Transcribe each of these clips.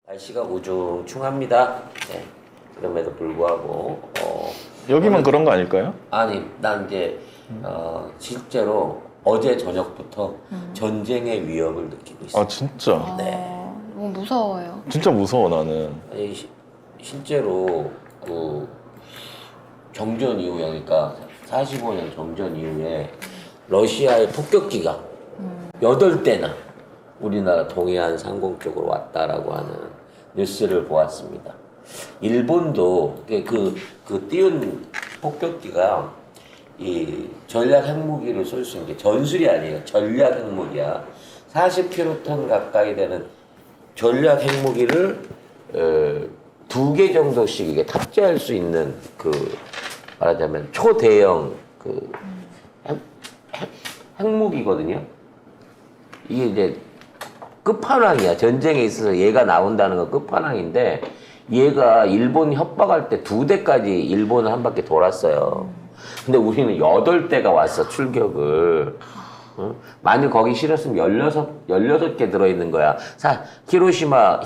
날씨가 우중충합니다. 네. 그럼에도 불구하고 여기만 그런 거 아닐까요? 아니 난 이제 실제로 어제 저녁부터 전쟁의 위협을 느끼고 있어요. 아 진짜? 네. 너무 무서워요. 진짜 무서워 나는. 아니, 실제로 그 정전 이후에 그러니까 45년 정전 이후에 러시아의 폭격기가 8대나 우리나라 동해안 상공 쪽으로 왔다라고 하는 뉴스를 보았습니다. 일본도 그 띄운 폭격기가 이 전략 핵무기를 쏠 수 있는 게 전술이 아니에요. 전략 핵무기야. 40킬로톤 가까이 되는 전략 핵무기를 2개 정도씩 이게 탑재할 수 있는 그 말하자면 초대형 그 핵무기거든요. 이게 이제 끝판왕이야. 전쟁에 있어서 얘가 나온다는 건 끝판왕인데 얘가 일본 협박할 때 2대까지 일본을 한 바퀴 돌았어요. 근데 우리는 8대가 왔어, 출격을. 만약 거기 실었으면 16개 들어있는 거야.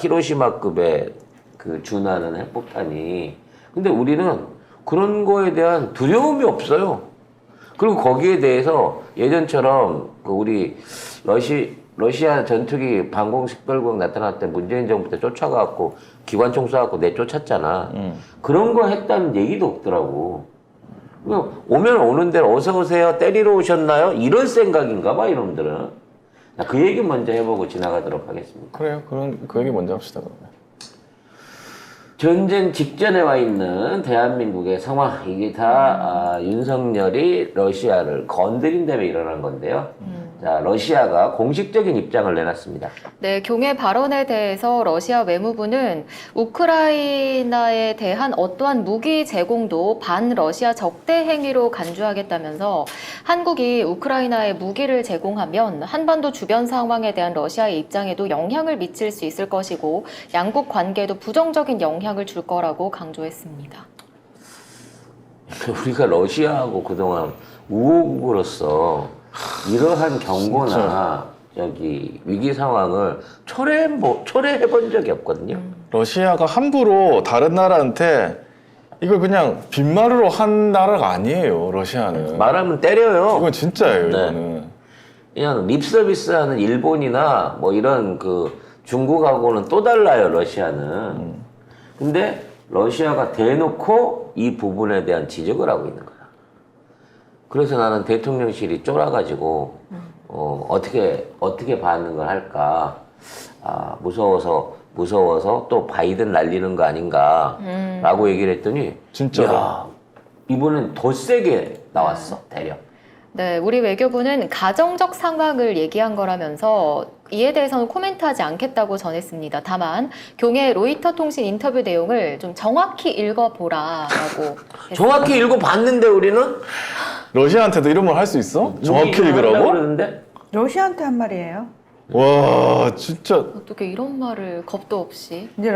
히로시마급의 그 준하는 핵폭탄이. 근데 우리는 그런 거에 대한 두려움이 없어요. 그리고 거기에 대해서 예전처럼 그 우리 러시아 전투기 방공식별구역 나타났을 때 문재인 정부 때 쫓아가갖고 기관총 쏴갖고 내쫓았잖아. 그런 거 했다는 얘기도 없더라고. 오면 오는 대로 어서 오세요. 때리러 오셨나요? 이런 생각인가 봐, 이놈들은. 그 얘기 먼저 해보고 지나가도록 하겠습니다. 그래요. 그럼 그 얘기 먼저 합시다 그러면. 전쟁 직전에 와 있는 대한민국의 상황, 이게 다 윤석열이 러시아를 건드린 다음에 일어난 건데요. 자, 러시아가 공식적인 입장을 내놨습니다. 네, 경의 발언에 대해서 러시아 외무부는 우크라이나에 대한 어떠한 무기 제공도 반러시아 적대 행위로 간주하겠다면서 한국이 우크라이나에 무기를 제공하면 한반도 주변 상황에 대한 러시아의 입장에도 영향을 미칠 수 있을 것이고 양국 관계에도 부정적인 영향을 줄 거라고 강조했습니다. 우리가 러시아하고 그동안 우호국으로서 이러한 경고나 여기 위기 상황을 초래해본 적이 없거든요. 러시아가 함부로 다른 나라한테 이걸 그냥 빈말로 한 나라가 아니에요. 러시아는. 말하면 때려요. 이건 진짜예요. 네. 이거는. 그냥 립서비스하는 일본이나 뭐 이런 그 중국하고는 또 달라요. 러시아는. 근데 러시아가 대놓고 이 부분에 대한 지적을 하고 있는 거야. 그래서 나는 대통령실이 쫄아가지고 어떻게 반응을 할까 무서워서 또 바이든 날리는 거 아닌가라고 얘기를 했더니 진짜로? 야, 이번엔 더 세게 나왔어 대략. 네, 우리 외교부는 가정적 상황을 얘기한 거라면서 이에 대해서는 코멘트하지 않겠다고 전했습니다. 다만 경의 로이터 통신 인터뷰 내용을 좀 정확히 읽어보라라고 정확히 읽어봤는데 우리는 러시아한테도 이런 말 할 수 있어? 정확히 하려고 읽으라고? 그러는데 러시아한테 한 말이에요. 와 진짜. 어떻게 이런 말을 겁도 없이 이제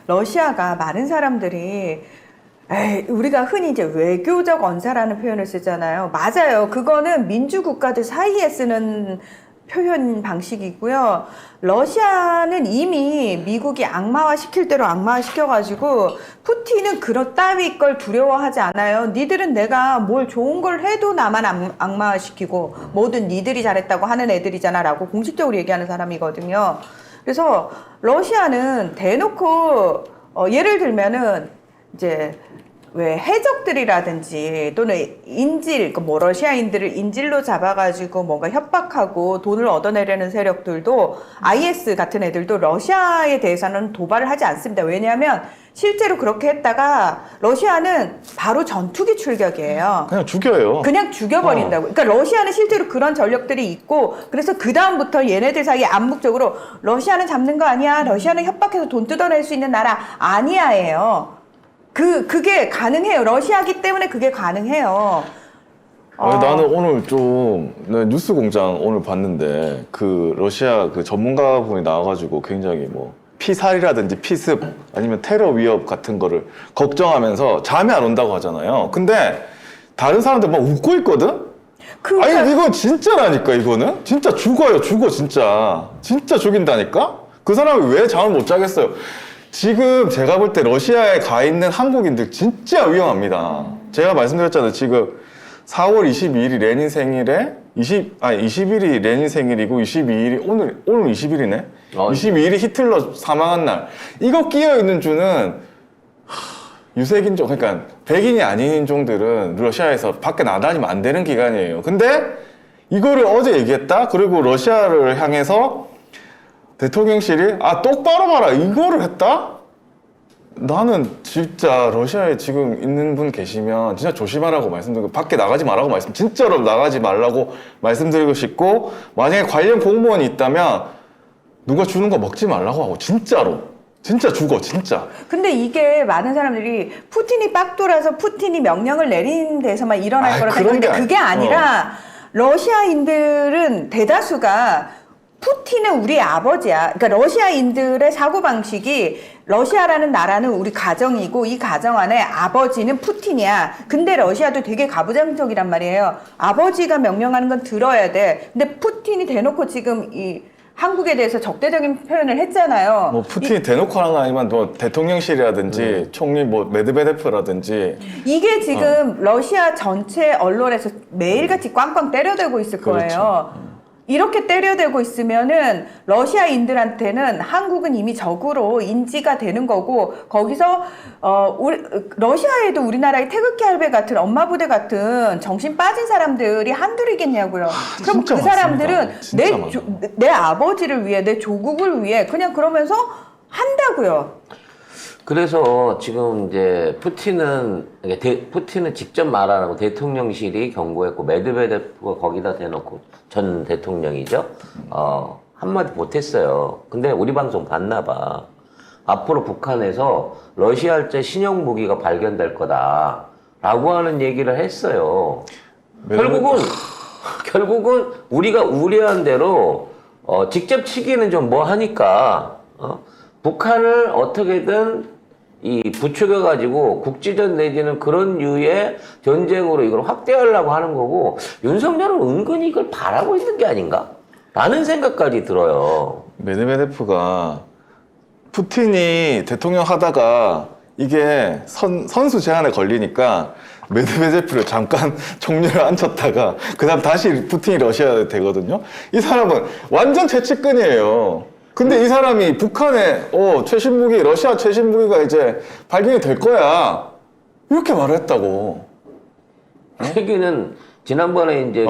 러시아가 많은 사람들이 우리가 흔히 이제 외교적 언사라는 표현을 쓰잖아요. 맞아요. 그거는 민주국가들 사이에 쓰는 표현 방식이고요. 러시아는 이미 미국이 악마화 시킬 대로 악마화 시켜가지고 푸틴은 그런 따위 걸 두려워하지 않아요. 니들은 내가 뭘 좋은 걸 해도 나만 악마화 시키고 뭐든 니들이 잘했다고 하는 애들이잖아 라고 공식적으로 얘기하는 사람이거든요. 그래서 러시아는 대놓고 예를 들면은 이제 왜 해적들이라든지 또는 뭐 러시아인들을 인질로 잡아가지고 뭔가 협박하고 돈을 얻어내려는 세력들도 IS 같은 애들도 러시아에 대해서는 도발을 하지 않습니다. 왜냐하면 실제로 그렇게 했다가 러시아는 바로 전투기 출격이에요. 그냥 죽여요. 그냥 죽여버린다고. 그러니까 러시아는 실제로 그런 전력들이 있고 그래서 그 다음부터 얘네들 사이에 암묵적으로 러시아는 잡는 거 아니야. 러시아는 협박해서 돈 뜯어낼 수 있는 나라 아니야예요. 그게 가능해요. 러시아기 때문에 그게 가능해요. 나는 오늘 내가 뉴스 공장 오늘 봤는데 그 러시아 그 전문가분이 나와가지고 굉장히 뭐 피살이라든지 피습 아니면 테러 위협 같은 거를 걱정하면서 잠이 안 온다고 하잖아요. 근데 다른 사람들 막 웃고 있거든? 아니 이거 진짜라니까. 이거는 진짜 죽어요. 죽어 진짜 죽인다니까. 그 사람이 왜 잠을 못 자겠어요? 지금 제가 볼 때 러시아에 가 있는 한국인들 진짜 위험합니다. 제가 말씀드렸잖아요. 지금 4월 22일이 레닌 생일에 20일이 레닌 생일이고 22일이 오늘 20일이네. 22일이 히틀러 사망한 날. 이거 끼어 있는 주는 유색인종, 그러니까 백인이 아닌 인종들은 러시아에서 밖에 나다니면 안 되는 기간이에요. 근데 이거를 어제 얘기했다? 그리고 러시아를 향해서 대통령실이 똑바로 봐라 이거를 했다? 나는 진짜 러시아에 지금 있는 분 계시면 진짜 조심하라고 말씀드리고 밖에 나가지 말라고 진짜로 나가지 말라고 말씀드리고 싶고, 만약에 관련 공무원이 있다면 누가 주는 거 먹지 말라고 하고, 진짜로 진짜 죽어 진짜. 근데 이게 많은 사람들이 푸틴이 빡돌아서 푸틴이 명령을 내린 데서만 일어날 거라 생각하는데 그게 아니라 러시아인들은 대다수가 푸틴은 우리 아버지야. 그러니까 러시아인들의 사고방식이 러시아라는 나라는 우리 가정이고 이 가정 안에 아버지는 푸틴이야. 근데 러시아도 되게 가부장적이란 말이에요. 아버지가 명령하는 건 들어야 돼. 근데 푸틴이 대놓고 지금 이 한국에 대해서 적대적인 표현을 했잖아요. 뭐 푸틴이 대놓고 하는 건 아니지만 뭐 대통령실이라든지 총리 뭐 메드베데프라든지 이게 지금 러시아 전체 언론에서 매일같이 꽝꽝 때려대고 있을 거예요. 그렇죠. 이렇게 때려대고 있으면은 러시아인들한테는 한국은 이미 적으로 인지가 되는 거고, 거기서 러시아에도 우리나라의 태극기 할배 같은 엄마 부대 같은 정신 빠진 사람들이 한둘이겠냐고요. 그럼 그 사람들은 내 아버지를 위해, 내 조국을 위해 그냥 그러면서 한다고요. 그래서 지금 이제 푸틴은 직접 말하라고 대통령실이 경고했고, 메드베데프가 거기다 대놓고, 전 대통령이죠. 한마디 못했어요. 근데 우리 방송 봤나 봐. 앞으로 북한에서 러시아제 신형 무기가 발견될 거다 라고 하는 얘기를 했어요. 결국은 우리가 우려한 대로 직접 치기는 좀 뭐 하니까 북한을 어떻게든 부추겨가지고 국지전 내지는 그런 류의 전쟁으로 이걸 확대하려고 하는 거고, 윤석열은 은근히 이걸 바라고 있는 게 아닌가? 라는 생각까지 들어요. 메드베데프가 푸틴이 대통령 하다가 이게 선수 제한에 걸리니까 메드베데프를 잠깐 총리를 앉혔다가 그 다음 다시 푸틴이 러시아 되거든요. 이 사람은 완전 최측근이에요. 근데 이 사람이 북한의 최신 무기, 러시아 최신 무기가 이제 발견이 될 거야, 이렇게 말을 했다고. 세계는 지난번에 이제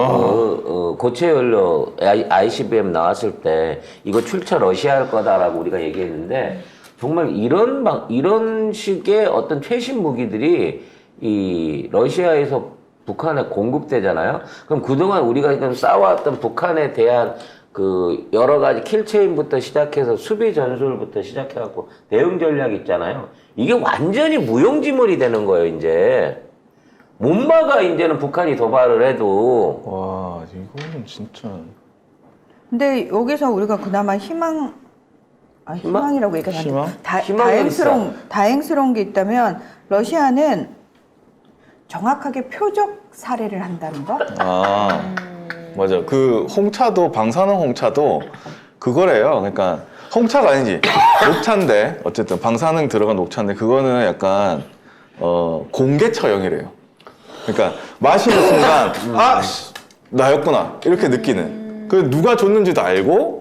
고체 연료 ICBM 나왔을 때 이거 출처 러시아 할 거다라고 우리가 얘기했는데, 정말 이런 식의 어떤 최신 무기들이 이 러시아에서 북한에 공급되잖아요. 그럼 그동안 우리가 지금 쌓아왔던 북한에 대한 그 여러 가지 킬체인부터 시작해서 수비 전술부터 시작해갖고 대응 전략 있잖아요. 이게 완전히 무용지물이 되는 거예요, 이제. 못 막아, 이제는 북한이 도발을 해도. 와, 이거는 진짜. 근데 여기서 우리가 그나마 희망이라고 얘기하면 다행스러운 게 있다면, 러시아는 정확하게 표적 살해를 한다는 거? 맞아. 그 홍차도, 방사능 홍차도 그거래요. 그러니까 홍차가 아니지, 녹차인데, 어쨌든 방사능 들어간 녹차인데, 그거는 약간 공개 처형이래요. 그러니까 마시는 순간 나였구나 이렇게 느끼는. 그 누가 줬는지도 알고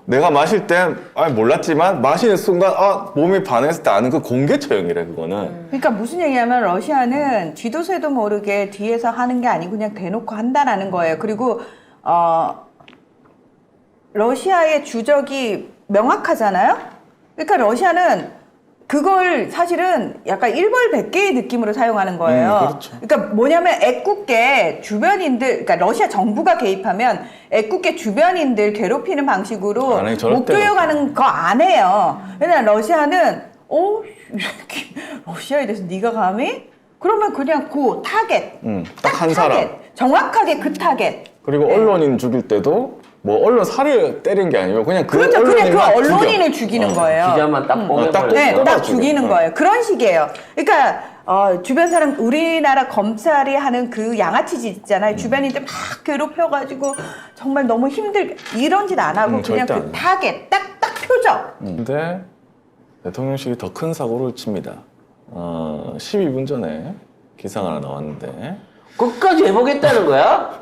내가 마실 땐 몰랐지만 마시는 순간 몸이 반응했을 때 아는 그 공개 처형이래, 그거는. 그러니까 무슨 얘기냐면 러시아는 쥐도 새도 모르게 뒤에서 하는 게 아니고 그냥 대놓고 한다라는 거예요. 그리고 러시아의 주적이 명확하잖아요. 그러니까 러시아는 그걸 사실은 약간 일벌백계의 느낌으로 사용하는 거예요. 그렇죠. 그러니까 뭐냐면 애꿎게 주변인들, 그러니까 러시아 정부가 개입하면 애꿎게 주변인들 괴롭히는 방식으로 못 교육하는 거 안 해요. 왜냐면 러시아는 러시아에 대해서 네가 감히? 그러면 그냥 그 타겟, 딱 한 사람, 정확하게 그 타겟. 그리고 언론인 죽일 때도 뭐 언론사를 때린 게 아니고 그냥 그 그렇죠. 그냥 그 언론인을 죽이는 거예요. 기자만 딱 뽀개버려. 딱 죽이는 거예요. 그런 식이에요. 그러니까 주변 사람, 우리나라 검찰이 하는 그 양아치 짓 있잖아요. 주변인들 막 괴롭혀가지고 정말 너무 힘들게 이런 짓 안 하고 그냥 그 타겟, 딱 표적. 근데 대통령실이 더 큰 사고를 칩니다. 12분 전에 기사가 하나 나왔는데 끝까지 해보겠다는 거야?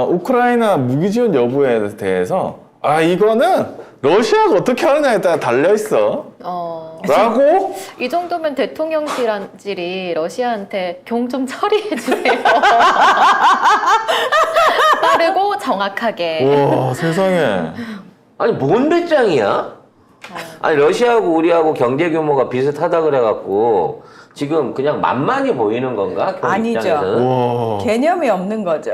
우크라이나 무기 지원 여부에 대해서 이거는 러시아가 어떻게 하느냐에 따라 달려 있어. 라고 이 정도면 대통령실이 러시아한테 경 좀 처리해 주세요. 빠르고 정확하게. 와 세상에. 아니 뭔 배짱이야? 아니 러시아하고 우리하고 경제 규모가 비슷하다 그래갖고 지금 그냥 만만히 보이는 건가? 경 아니죠. 입장에서는? 와. 개념이 없는 거죠.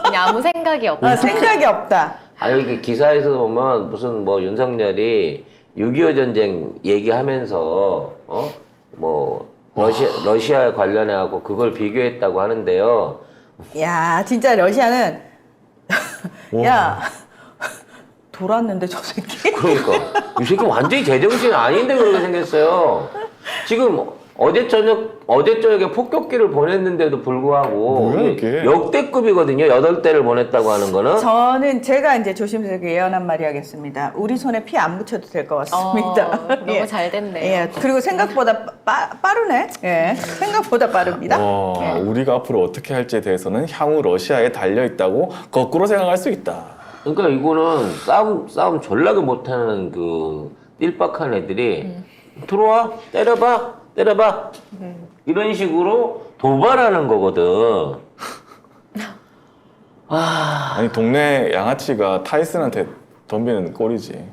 그냥 아무 생각이 없다. 생각이 없다. 아니 이게 기사에서 보면 무슨 뭐 윤석열이 6.25 전쟁 얘기하면서 뭐 러시아에 관련해 갖고 그걸 비교했다고 하는데요. 야, 진짜 러시아는 야 돌았는데 저 새끼. 그러니까 이 새끼 완전히 제정신 아닌데 그렇게 생겼어요. 지금 어제 저녁에 폭격기를 보냈는데도 불구하고 뭐야, 이게? 역대급이거든요. 8대를 보냈다고 하는 거는. 제가 이제 조심스럽게 예언 한 마디 하겠습니다. 우리 손에 피 안 묻혀도 될 것 같습니다. 너무 잘 됐네요. 예, 그리고 생각보다 빠르네. 예, 생각보다 빠릅니다. 예. 우리가 앞으로 어떻게 할지에 대해서는 향후 러시아에 달려 있다고 거꾸로 생각할 수 있다. 그러니까 이거는 싸움 졸라게 못하는 그 띨박한 애들이 들어와 때려봐 이런 식으로 도발하는 거거든. 아니 동네 양아치가 타이슨한테 덤비는 꼴이지.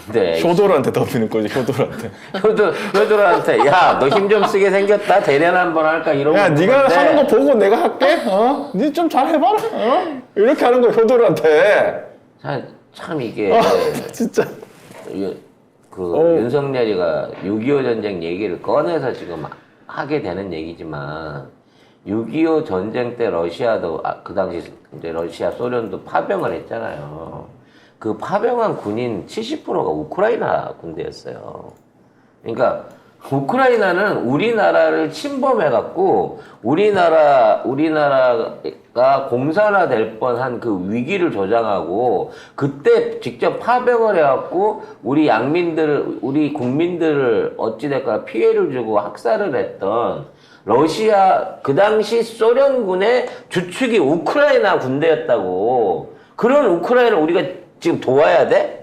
근데 효도르한테 덤비는 꼴이지. 효도르한테. 효도르한테 야 너 힘 좀 쓰게 생겼다 대련 한번 할까 이러고. 야 네가 있는데 하는 거 보고 내가 할게. 니 좀 잘 해봐라. 이렇게 하는 거 효도르한테. 참 이게 진짜. 윤석열이가 6.25 전쟁 얘기를 꺼내서 지금 하게 되는 얘기지만 6.25 전쟁 때 러시아도 그 당시 이제 러시아 소련도 파병을 했잖아요. 그 파병한 군인 70%가 우크라이나 군대였어요. 그러니까 우크라이나는 우리나라를 침범해갖고 우리나라가 공산화될 뻔한 그 위기를 조장하고 그때 직접 파병을 해갖고 우리 국민들을 어찌됐거나 피해를 주고 학살을 했던 러시아 그 당시 소련군의 주축이 우크라이나 군대였다고. 그런 우크라이나를 우리가 지금 도와야 돼?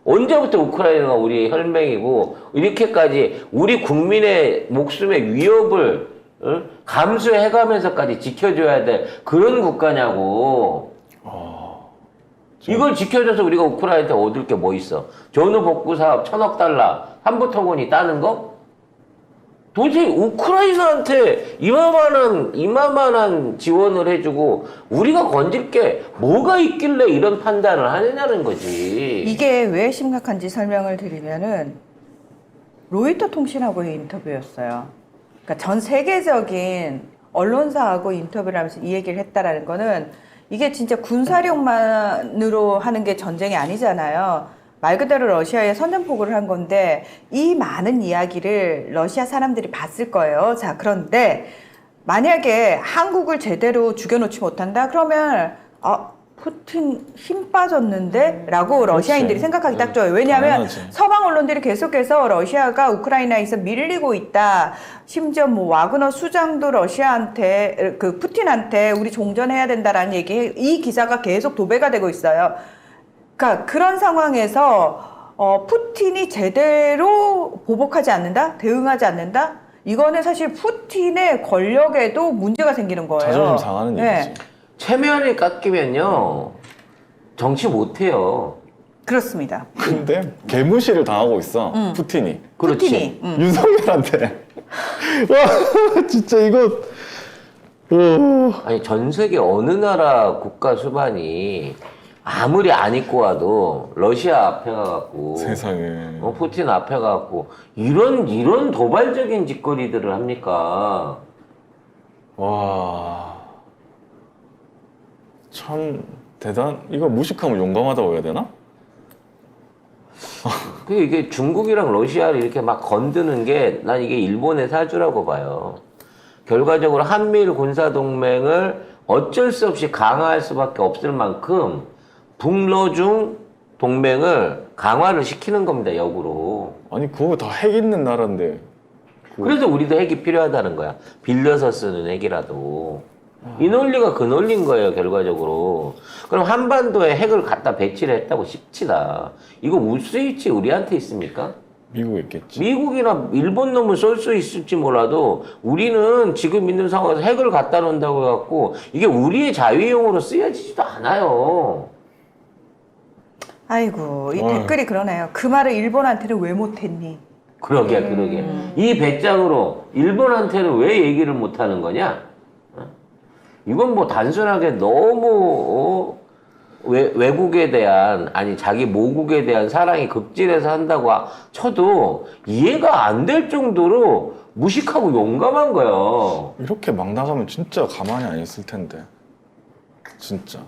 언제부터 우크라이나가 우리 혈맹이고 이렇게까지 우리 국민의 목숨의 위협을 감수해가면서까지 지켜줘야 될 그런 국가냐고. 이걸 지켜줘서 우리가 우크라이나한테 얻을 게 뭐 있어? 전후 복구 사업 1,000억 달러 한부터군이 따는 거? 도대체 우크라이나한테 이마만한 지원을 해주고 우리가 건질 게 뭐가 있길래 이런 판단을 하느냐는 거지. 이게 왜 심각한지 설명을 드리면은 로이터 통신하고의 인터뷰였어요. 그러니까 전 세계적인 언론사하고 인터뷰를 하면서 이 얘기를 했다라는 거는 이게 진짜 군사력만으로 하는 게 전쟁이 아니잖아요. 말 그대로 러시아에 선전포고를 한 건데 이 많은 이야기를 러시아 사람들이 봤을 거예요. 자, 그런데 만약에 한국을 제대로 죽여놓지 못한다? 그러면 푸틴 힘 빠졌는데? 라고 러시아인들이 생각하기 딱 좋아요. 왜냐하면 당연하지. 서방 언론들이 계속해서 러시아가 우크라이나에서 밀리고 있다. 심지어 뭐 와그너 수장도 러시아한테 푸틴한테 우리 종전해야 된다라는 이 기사가 계속 도배가 되고 있어요. 그러니까 그런 상황에서 푸틴이 제대로 보복하지 않는다? 대응하지 않는다? 이거는 사실 푸틴의 권력에도 문제가 생기는 거예요. 자존심 상하는 얘기지. 체면이 깎이면요 정치 못해요. 그렇습니다. 근데 개무시를 당하고 있어. 푸틴이. 그렇지. 푸틴이. 윤석열한테. 와 진짜 이거. 아니 전 세계 어느 나라 국가 수반이 아무리 안 입고 와도 러시아 앞에 가갖고 세상에. 푸틴 앞에 가갖고 이런 도발적인 짓거리들을 합니까? 와. 참 이거 무식하면 용감하다고 해야 되나? 이게 중국이랑 러시아를 이렇게 막 건드는 게 난 이게 일본의 사주라고 봐요. 결과적으로 한미일 군사동맹을 어쩔 수 없이 강화할 수밖에 없을 만큼 북러중 동맹을 강화를 시키는 겁니다, 역으로. 아니 그거 다 핵 있는 나라인데. 그래서 우리도 핵이 필요하다는 거야. 빌려서 쓰는 핵이라도. 이 논리가 그 논리인 거예요, 결과적으로. 그럼 한반도에 핵을 갖다 배치를 했다고 십시다. 이거 우스위치 우리한테 있습니까? 미국 있겠지. 미국이나 일본 놈은 쏠 수 있을지 몰라도 우리는 지금 있는 상황에서 핵을 갖다 놓는다고 해갖고 이게 우리의 자위용으로 쓰여지지도 않아요. 아이고 이 어휴. 댓글이 그러네요. 그 말을 일본한테는 왜 못했니? 그러게. 이 배짱으로 일본한테는 왜 얘기를 못하는 거냐? 어? 이건 뭐 단순하게 너무 외국에 대한 아니 자기 모국에 대한 사랑이 극진해서 한다고 쳐도 이해가 안 될 정도로 무식하고 용감한 거예요. 이렇게 막 나가면 진짜 가만히 안 있을 텐데. 진짜.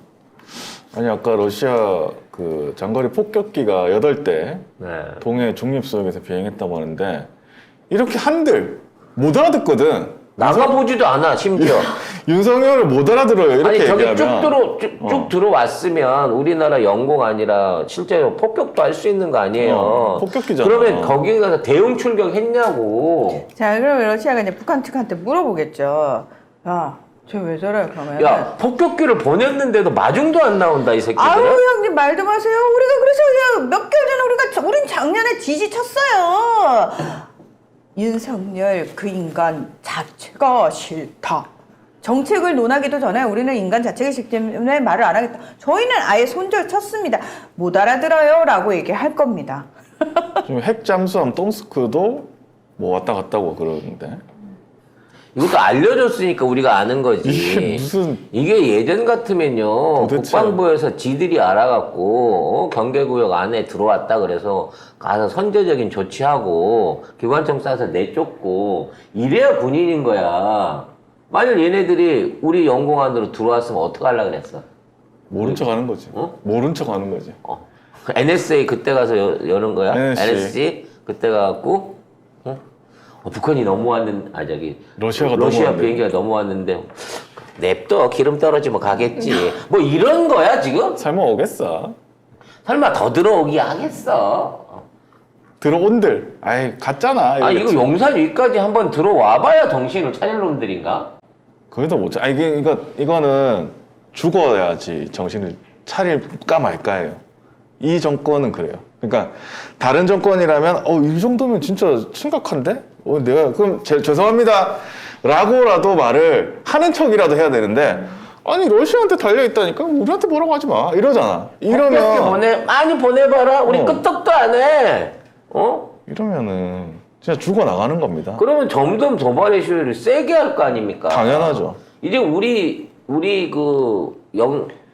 아니 아까 러시아 그 장거리 폭격기가 8대 네. 동해 중립수역에서 비행했다고 하는데 이렇게 한들 못 알아듣거든. 나가보지도 않아 심지어. 윤석열을 못 알아들어요. 이렇게 아니 저기 얘기하면. 쭉 들어왔으면 우리나라 영공 아니라 실제로 폭격도 할 수 있는 거 아니에요. 폭격기잖아. 그러면 거기 가서 대응 출격했냐고. 자 그럼 러시아가 이제 북한 측한테 물어보겠죠. 야, 쟤 왜 저래 그러면? 야 폭격기를 보냈는데도 마중도 안 나온다 이 새끼들은. 아유 형님 말도 마세요. 우리가 그래서 몇 개월 전에 우린 작년에 지지쳤어요. 윤석열 그 인간 자체가 싫다. 정책을 논하기도 전에 우리는 인간 자체가 싫기 때문에 말을 안 하겠다. 저희는 아예 손절 쳤습니다. 못 알아들어요 라고 얘기할 겁니다. 지금 핵 잠수함 똥스크도 뭐 왔다 갔다고 그러는데. 이것도 알려줬으니까 우리가 아는 거지. 이게 무슨 이게 예전 같으면요 도대체. 국방부에서 지들이 알아갖고 경계구역 안에 들어왔다 그래서 가서 선제적인 조치하고 기관총 쏴서 내쫓고 이래야 군인인 거야. 만약 얘네들이 우리 영공 안으로 들어왔으면 어떡하려고 그랬어? 모른 척 하는 거지. 어? 모른 척 하는 거지. 그 NSA 그때 가서 여는 거야? NSC. NSC 그때 가갖고 북한이 넘어왔는 러시아가 러시아 넘어왔는데. 비행기가 넘어왔는데 냅둬 기름 떨어지면 가겠지. 뭐 이런 거야 지금? 설마 오겠어? 설마 더 들어오기 하겠어? 들어온들. 아이 갔잖아. 아 이거 이러겠지. 용산 위까지 한번 들어와봐야 정신을 차릴 놈들인가? 그래도 못 차. 아 이거는 죽어야지 정신을 차릴까 말까예요. 이 정권은 그래요. 그러니까 다른 정권이라면 이 정도면 진짜 심각한데? 내가 그럼 죄송합니다. 라고라도 말을 하는 척이라도 해야 되는데 아니 러시아한테 달려있다니까 우리한테 뭐라고 하지 마 이러잖아. 이렇게 이러면 많이 보내봐라. 우리 어. 끄떡도 안 해. 이러면은 진짜 죽어나가는 겁니다. 그러면 점점 도발의 시효를 세게 할 거 아닙니까? 당연하죠. 이제 우리 그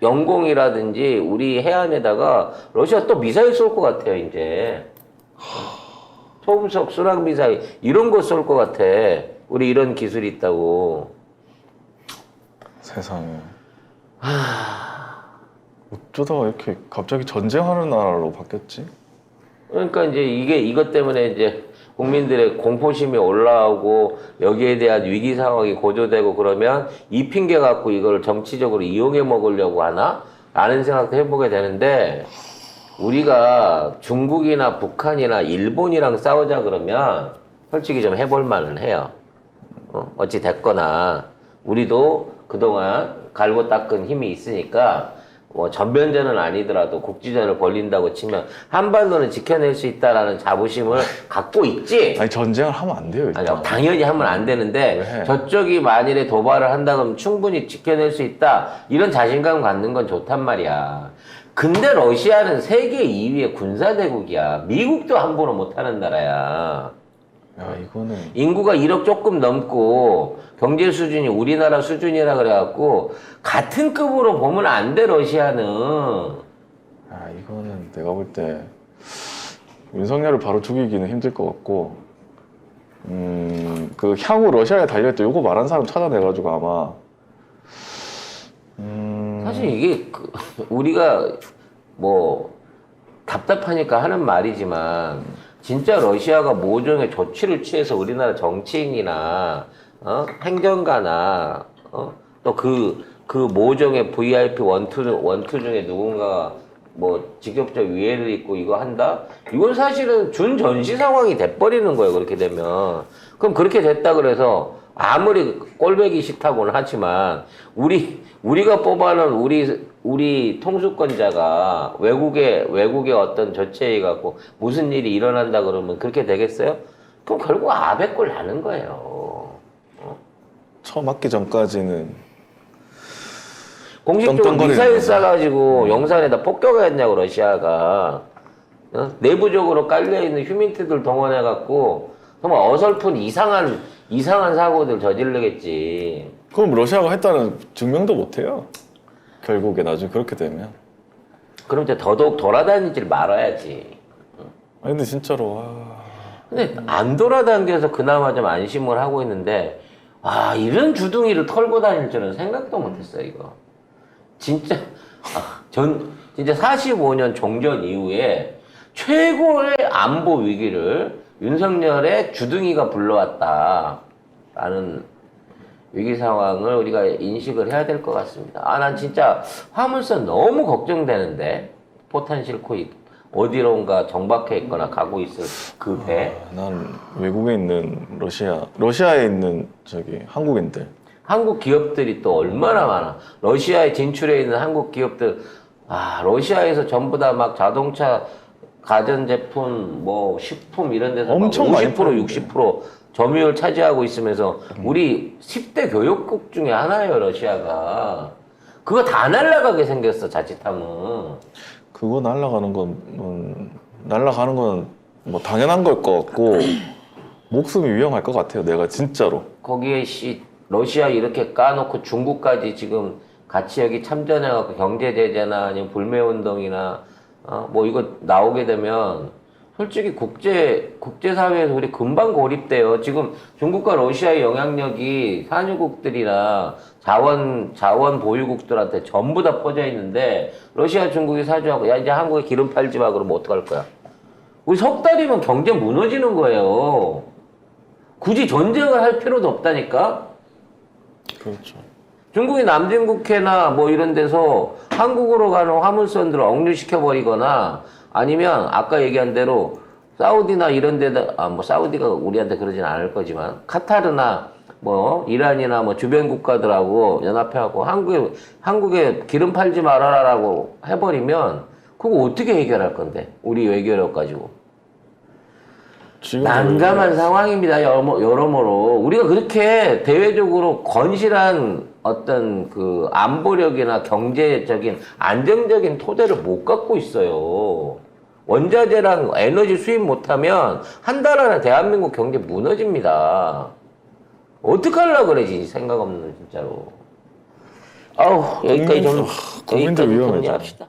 영공이라든지 우리 해안에다가 러시아 또 미사일 쏠 것 같아요 이제. 초음속 순항 미사일 이런 거 쏠 것 같아. 우리 이런 기술이 있다고. 세상에. 어쩌다가 이렇게 갑자기 전쟁하는 나라로 바뀌었지? 그러니까 이제 이것 때문에 이제 국민들의 공포심이 올라오고 여기에 대한 위기 상황이 고조되고 그러면 이 핑계 갖고 이걸 정치적으로 이용해 먹으려고 하나? 라는 생각도 해보게 되는데 우리가 중국이나 북한이나 일본이랑 싸우자 그러면 솔직히 좀 해볼 만은 해요. 어찌 됐거나 우리도 그동안 갈고 닦은 힘이 있으니까 뭐 전면전은 아니더라도 국지전을 벌린다고 치면 한반도는 지켜낼 수 있다라는 자부심을 갖고 있지. 아니 전쟁을 하면 안 돼요 일단. 아니, 당연히 하면 안 되는데 왜 해? 저쪽이 만일에 도발을 한다 그러면 충분히 지켜낼 수 있다 이런 자신감 갖는 건 좋단 말이야. 근데 러시아는 세계 2위의 군사대국이야. 미국도 함부로 못하는 나라야. 야 이거는 인구가 1억 조금 넘고 경제 수준이 우리나라 수준이라 그래갖고 같은 급으로 보면 안 돼 러시아는. 이거는 내가 볼 때 윤석열을 바로 죽이기는 힘들 것 같고 그 향후 러시아에 달려있다 요거 말한 사람 찾아내가지고 아마 사실 이게 우리가 뭐 답답하니까 하는 말이지만 진짜 러시아가 모종의 조치를 취해서 우리나라 정치인이나 행정가나 또 그 모종의 VIP 원투 중에 누군가가 뭐 직접적 위해를 입고 이거 한다? 이건 사실은 준전시 상황이 돼버리는 거예요. 그렇게 되면. 그럼 그렇게 됐다 그래서 아무리 꼴배기 싫다고는 하지만 우리가 뽑아놓은 우리 통수권자가 외국의 어떤 조치에 갖고 무슨 일이 일어난다 그러면 그렇게 되겠어요? 그럼 결국 아베 꼴 나는 거예요. 처음 맞기 전까지는 공식적으로 떵떵거리는 미사일 거죠. 쏴가지고 영산에다 폭격했냐고 러시아가. 내부적으로 깔려있는 휴민트들 동원해갖고 정말 어설픈 이상한 사고들 저지르겠지. 그럼 러시아가 했다는 증명도 못해요. 결국에 나중에 그렇게 되면. 그럼 이제 더더욱 돌아다니질 말아야지. 아니 근데 진짜로 근데 안 돌아다녀서 그나마 좀 안심을 하고 있는데 이런 주둥이를 털고 다닐 줄은 생각도 못했어요 이거. 진짜 진짜 45년 종전 이후에 최고의 안보 위기를 윤석열의 주둥이가 불러왔다라는 위기 상황을 우리가 인식을 해야 될 것 같습니다. 난 진짜 화물선 너무 걱정되는데 포탄 싣고 어디론가 정박해 있거나 가고 있을 그 배. 난 외국에 있는 러시아에 있는 한국인들. 한국 기업들이 또 얼마나 많아. 러시아에 진출해 있는 한국 기업들. 러시아에서 전부 다 막 자동차, 가전제품, 뭐 식품 이런 데서 엄청 막 많이 50%, 팔는데. 60% 점유율 차지하고 있으면서 우리 10대 교역국 중에 하나예요, 러시아가. 그거 다 날아가게 생겼어, 자칫하면. 그거 날아가는 건 뭐 당연한 걸 것 같고 목숨이 위험할 것 같아요. 내가 진짜로. 거기에 러시아 이렇게 까놓고 중국까지 지금 같이 여기 참전해갖고 경제 제재나 아니면 불매 운동이나 뭐 이거 나오게 되면 솔직히 국제사회에서 우리 금방 고립돼요. 지금 중국과 러시아의 영향력이 산유국들이나 자원 보유국들한테 전부 다 퍼져 있는데 러시아, 중국이 사주하고 이제 한국에 기름 팔지 마 그러면 어떡할 거야? 우리 석 달이면 경제 무너지는 거예요. 굳이 전쟁을 할 필요도 없다니까? 그렇죠. 중국이 남진국해나 뭐 이런 데서 한국으로 가는 화물선들을 억류시켜버리거나 아니면 아까 얘기한 대로 사우디나 이런 데다, 뭐 사우디가 우리한테 그러진 않을 거지만 카타르나 뭐 이란이나 뭐 주변 국가들하고 연합해갖고 한국에 기름 팔지 말아라라고 해버리면 그거 어떻게 해결할 건데? 우리 외교력 가지고. 난감한 상황입니다. 여러모로. 우리가 그렇게 대외적으로 건실한 어떤 그 안보력이나 경제적인 안정적인 토대를 못 갖고 있어요. 원자재랑 에너지 수입 못하면 한 달 안에 대한민국 경제 무너집니다. 어떡하려고 그래, 생각 없는 진짜로. 여기까지 국민들 위험해져. 정리합시다.